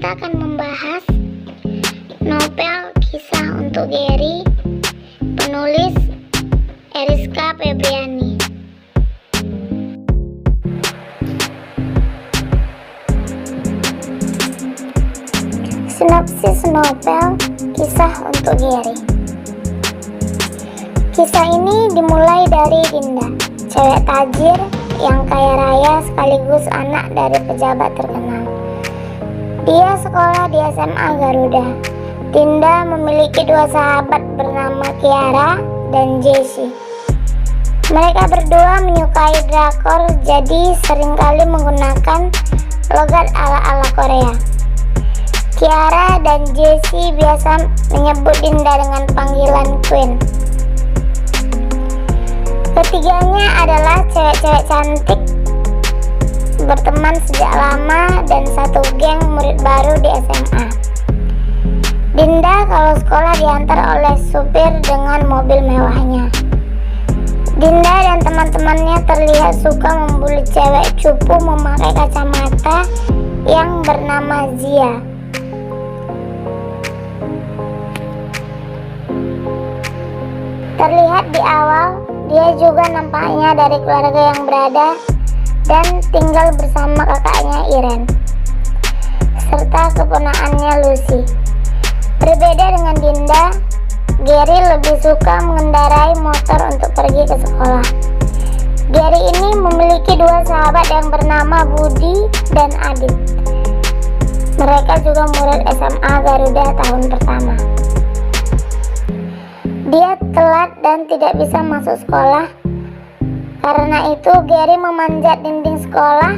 kita akan membahas novel Kisah untuk Gary, penulis Eriska Febriani. Sinopsis novel Kisah untuk Gary. Kisah ini dimulai dari Dinda, cewek tajir yang kaya raya sekaligus anak dari pejabat terkenal. Dia sekolah di SMA Garuda. Dinda memiliki dua sahabat bernama Kiara dan Jessie. Mereka berdua menyukai drakor, jadi seringkali menggunakan logat ala-ala Korea. Kiara dan Jessie biasa menyebut Dinda dengan panggilan Queen. Ketiganya adalah cewek-cewek cantik, berteman sejak lama dan satu geng murid baru di SMA. Dinda kalau sekolah diantar oleh supir dengan mobil mewahnya. Dinda dan teman-temannya terlihat suka membuli cewek cupu memakai kacamata yang bernama Zia. Terlihat di awal, dia juga nampaknya dari keluarga yang berada dan tinggal bersama kakaknya Iren serta keponakannya Lucy. Berbeda dengan Dinda, Gary lebih suka mengendarai motor untuk pergi ke sekolah. Gary ini memiliki dua sahabat yang bernama Budi dan Adit. Mereka juga murid SMA Garuda tahun pertama. Dia telat dan tidak bisa masuk sekolah. Karena itu Gary memanjat dinding sekolah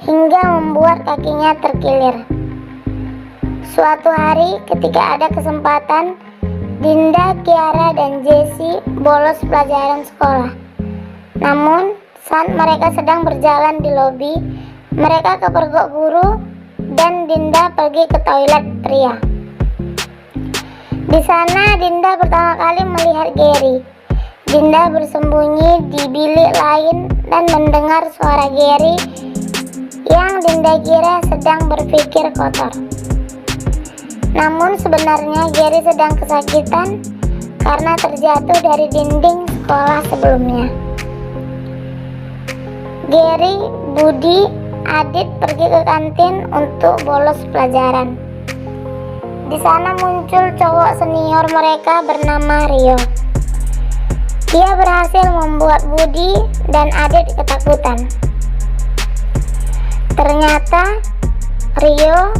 hingga membuat kakinya terkilir. Suatu hari ketika ada kesempatan, Dinda, Kiara, dan Jessie bolos pelajaran sekolah. Namun saat mereka sedang berjalan di lobi, mereka kepergok guru dan Dinda pergi ke toilet pria. Di sana Dinda pertama kali melihat Gary. Dinda bersembunyi di bilik lain dan mendengar suara Gary yang Dinda kira sedang berpikir kotor. Namun sebenarnya Gary sedang kesakitan karena terjatuh dari dinding sekolah sebelumnya. Gary, Budi, Adit pergi ke kantin untuk bolos pelajaran. Di sana muncul cowok senior mereka bernama Rio. Dia berhasil membuat Budi dan Adit ketakutan. Ternyata Rio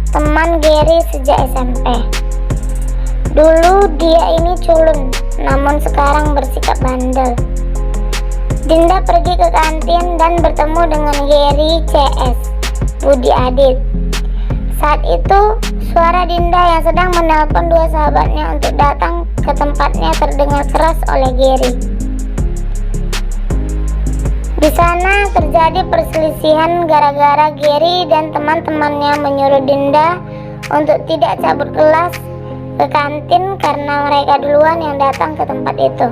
teman Gary sejak SMP. Dulu dia ini culun, namun sekarang bersikap bandel. Dinda pergi ke kantin dan bertemu dengan Gary, CS, Budi, Adit. Saat itu, suara Dinda yang sedang menelpon dua sahabatnya untuk datang ke tempatnya terdengar keras oleh Gary. Di sana terjadi perselisihan gara-gara Gary dan teman-temannya menyuruh Dinda untuk tidak cabut kelas ke kantin karena mereka duluan yang datang ke tempat itu.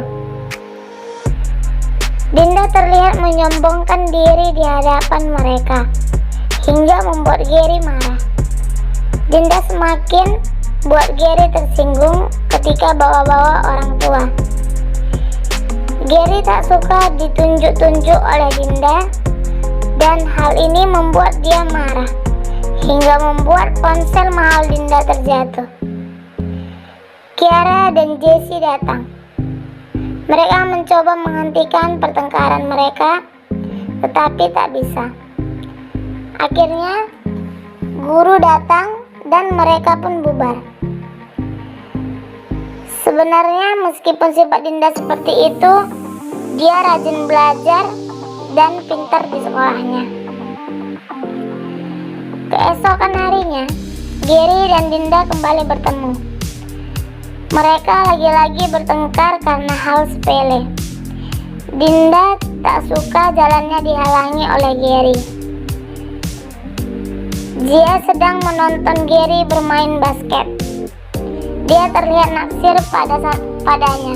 Dinda terlihat menyombongkan diri di hadapan mereka hingga membuat Gary marah. Dinda semakin buat Gary tersinggung ketika bawa-bawa orang tua. Gary tak suka ditunjuk-tunjuk oleh Dinda dan hal ini membuat dia marah hingga membuat ponsel mahal Dinda terjatuh. Kiara dan Jessie datang. Mereka mencoba menghentikan pertengkaran mereka, tetapi tak bisa. Akhirnya guru datang dan mereka pun bubar. Sebenarnya meskipun sifat Dinda seperti itu, dia rajin belajar dan pintar di sekolahnya. Keesokan harinya, Gary dan Dinda kembali bertemu. Mereka lagi-lagi bertengkar karena hal sepele. Dinda tak suka jalannya dihalangi oleh Gary. Dia sedang menonton Gary bermain basket. Dia terlihat naksir padanya.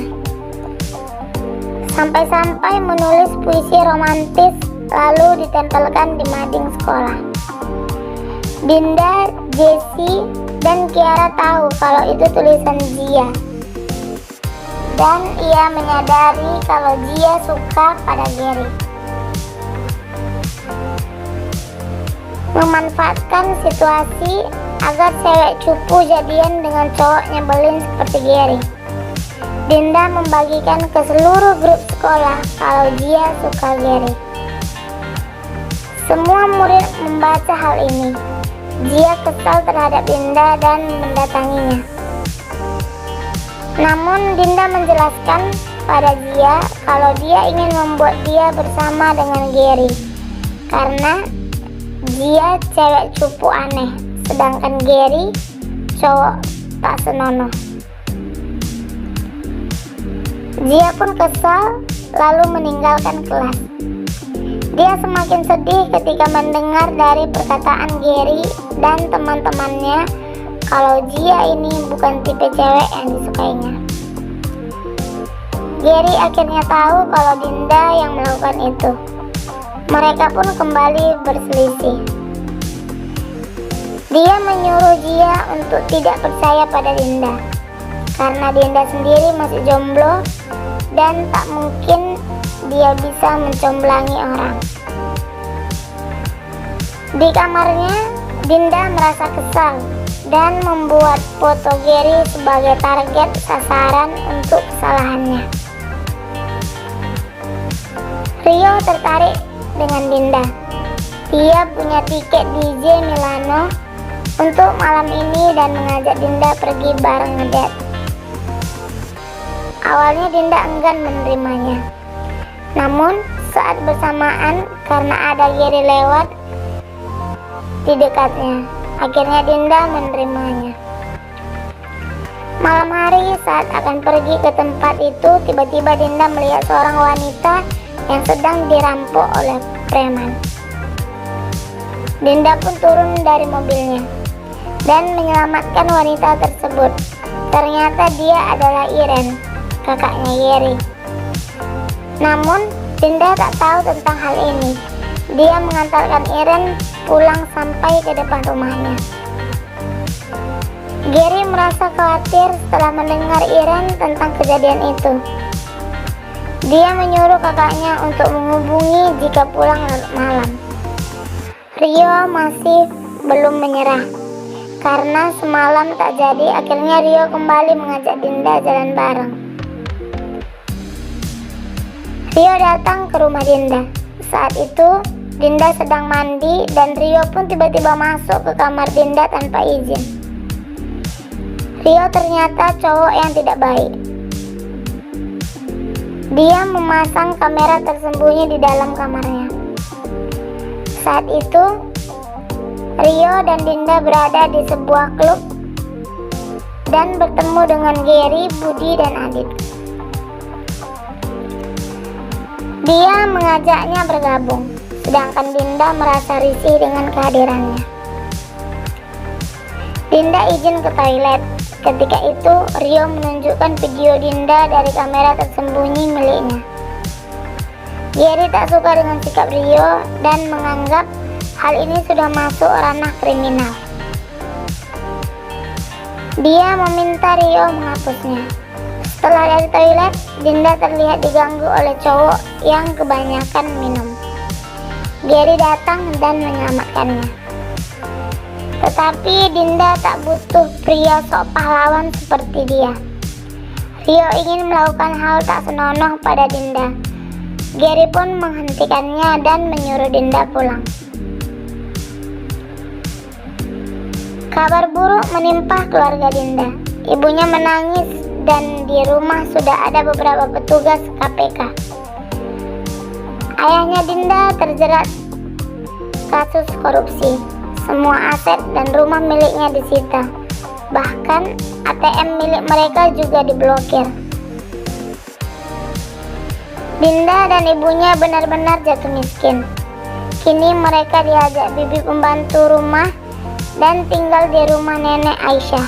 Sampai-sampai menulis puisi romantis lalu ditempelkan di mading sekolah. Dinda Jessie dan Kiara tahu kalau itu tulisan Zia. Dan ia menyadari kalau Zia suka pada Gary. Memanfaatkan situasi agar cewek cupu jadian dengan cowok nyebelin seperti Gary, Dinda membagikan ke seluruh grup sekolah kalau Zia suka Gary. Semua murid membaca hal ini. Zia kesal terhadap Dinda dan mendatanginya. Namun Dinda menjelaskan pada Zia kalau dia ingin membuat dia bersama dengan Gary karena Zia cewek cupu aneh, sedangkan Gary cowok tak senonoh. Zia pun kesal lalu meninggalkan kelas. Dia semakin sedih ketika mendengar dari perkataan Gary dan teman-temannya kalau Zia ini bukan tipe cewek yang disukainya. Gary akhirnya tahu kalau Dinda yang melakukan itu. Mereka pun kembali berselisih. Dia menyuruh Zia untuk tidak percaya pada Dinda, karena Dinda sendiri masih jomblo dan tak mungkin dia bisa mencomblangi orang. Di kamarnya, Dinda merasa kesal dan membuat foto Gary sebagai target sasaran untuk kesalahannya. Rio tertarik dengan Dinda. Dia punya tiket DJ Milano untuk malam ini dan mengajak Dinda pergi bareng ngedate. Awalnya Dinda enggan menerimanya. Namun saat bersamaan karena ada Gary lewat di dekatnya, akhirnya Dinda menerimanya. Malam hari saat akan pergi ke tempat itu, tiba-tiba Dinda melihat seorang wanita yang sedang dirampok oleh preman. Dinda pun turun dari mobilnya dan menyelamatkan wanita tersebut. Ternyata dia adalah Iren, kakaknya Gary. Namun Dinda tak tahu tentang hal ini. Dia mengantarkan Iren pulang sampai ke depan rumahnya. Gary merasa khawatir setelah mendengar Iren tentang kejadian itu. Dia menyuruh kakaknya untuk menghubungi jika pulang larut malam. Rio masih belum menyerah. Karena semalam tak jadi, akhirnya Rio kembali mengajak Dinda jalan bareng. Rio datang ke rumah Dinda. Saat itu Dinda sedang mandi dan Rio pun tiba-tiba masuk ke kamar Dinda tanpa izin. Rio ternyata cowok yang tidak baik. Dia memasang kamera tersembunyi di dalam kamarnya. Saat itu Rio dan Dinda berada di sebuah klub dan bertemu dengan Gary, Budi, dan Adit. Dia mengajaknya bergabung, sedangkan Dinda merasa risih dengan kehadirannya. Dinda izin ke toilet. Ketika itu Rio menunjukkan video Dinda dari kamera tersembunyi miliknya. Gary tak suka dengan sikap Rio dan menganggap hal ini sudah masuk ranah kriminal. Dia meminta Rio menghapusnya. Setelah dari toilet, Dinda terlihat diganggu oleh cowok yang kebanyakan minum. Gary datang dan menyelamatkannya. Tetapi Dinda tak butuh pria sok pahlawan seperti dia. Rio ingin melakukan hal tak senonoh pada Dinda. Gary pun menghentikannya dan menyuruh Dinda pulang. Kabar buruk menimpa keluarga Dinda. Ibunya menangis dan di rumah sudah ada beberapa petugas KPK. Ayahnya Dinda terjerat kasus korupsi. Semua aset dan rumah miliknya disita. Bahkan ATM milik mereka juga diblokir. Dinda dan ibunya benar-benar jatuh miskin. Kini mereka diajak bibi pembantu rumah dan tinggal di rumah nenek Aisyah.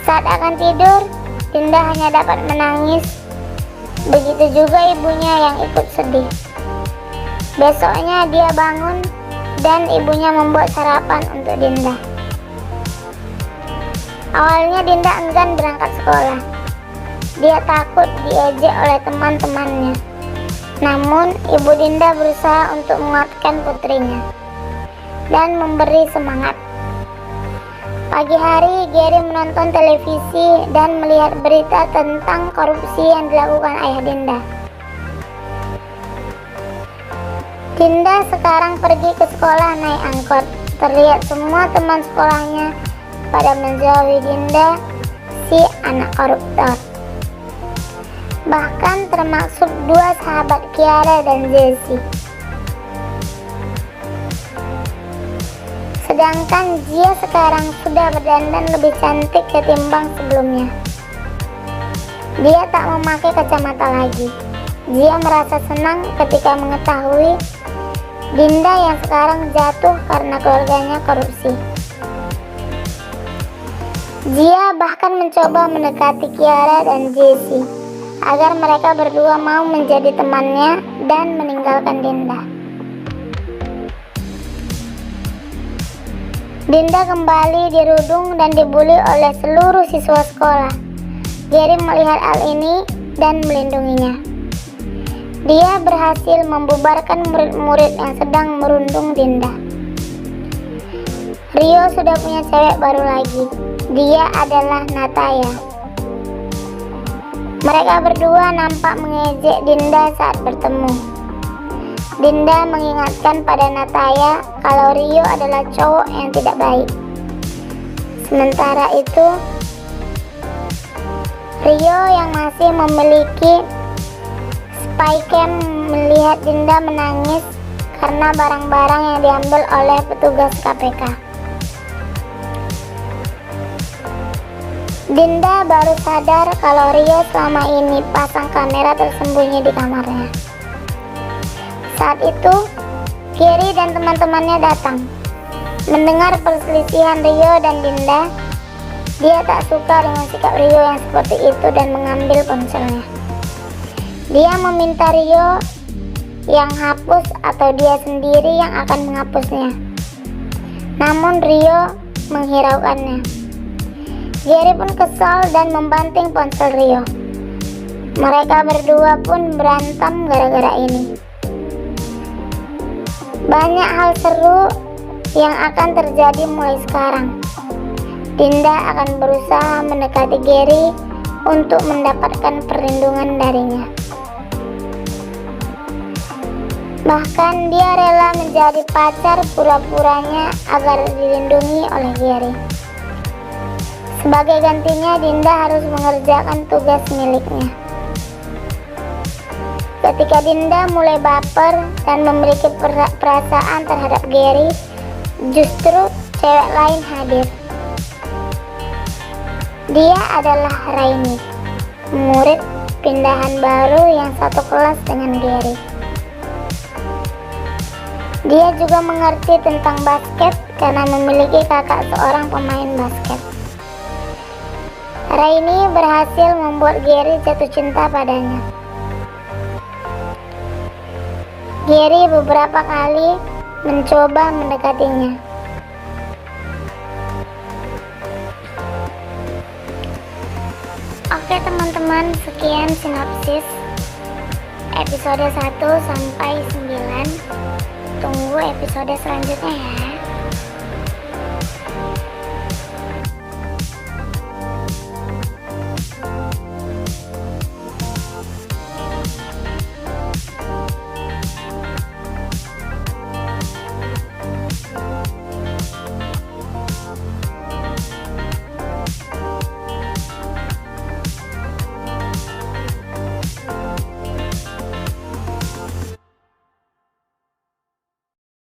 Saat akan tidur, Dinda hanya dapat menangis. Begitu juga ibunya yang ikut sedih. Besoknya dia bangun dan ibunya membuat sarapan untuk Dinda. Awalnya Dinda enggan berangkat sekolah. Dia takut diejek oleh teman-temannya. Namun ibu Dinda berusaha untuk menguatkan putrinya dan memberi semangat. Pagi hari Gary menonton televisi dan melihat berita tentang korupsi yang dilakukan ayah Dinda. Dinda sekarang pergi ke sekolah naik angkot. Terlihat semua teman sekolahnya pada menjauhi Dinda, si anak koruptor. Bahkan termasuk dua sahabat Kiara dan Jessie. Sedangkan Gia sekarang sudah berdandan lebih cantik ketimbang sebelumnya. Dia tak memakai kacamata lagi. Gia merasa senang ketika mengetahui Dinda yang sekarang jatuh karena keluarganya korupsi. Gia bahkan mencoba mendekati Kiara dan Jessie agar mereka berdua mau menjadi temannya dan meninggalkan Dinda. Dinda kembali dirudung dan dibully oleh seluruh siswa sekolah. Gary melihat hal ini dan melindunginya. Dia berhasil membubarkan murid-murid yang sedang merundung Dinda. Rio sudah punya cewek baru lagi. Dia adalah Nataya. Mereka berdua nampak mengejek Dinda saat bertemu. Dinda mengingatkan pada Nataya kalau Rio adalah cowok yang tidak baik. Sementara itu, Rio yang masih memiliki spycam melihat Dinda menangis karena barang-barang yang diambil oleh petugas KPK. Dinda baru sadar kalau Rio selama ini pasang kamera tersembunyi di kamarnya. Saat itu, Gary dan teman-temannya datang. Mendengar perselisihan Rio dan Dinda, dia tak suka dengan sikap Rio yang seperti itu dan mengambil ponselnya. Dia meminta Rio yang hapus atau dia sendiri yang akan menghapusnya. Namun Rio menghiraukannya. Gary pun kesal dan membanting ponsel Rio. Mereka berdua pun berantem gara-gara ini. Banyak hal seru yang akan terjadi mulai sekarang. Dinda akan berusaha mendekati Gary untuk mendapatkan perlindungan darinya. Bahkan dia rela menjadi pacar pura-puranya agar dilindungi oleh Gary. Sebagai gantinya, Dinda harus mengerjakan tugas miliknya. Ketika Dinda mulai baper dan memiliki perasaan terhadap Gary, justru cewek lain hadir. Dia adalah Raini, murid pindahan baru yang satu kelas dengan Gary. Dia juga mengerti tentang basket karena memiliki kakak seorang pemain basket. Raini berhasil membuat Gary jatuh cinta padanya. Gary beberapa kali mencoba mendekatinya. Oke teman-teman, sekian sinopsis episode 1 sampai 9. Tunggu episode selanjutnya ya.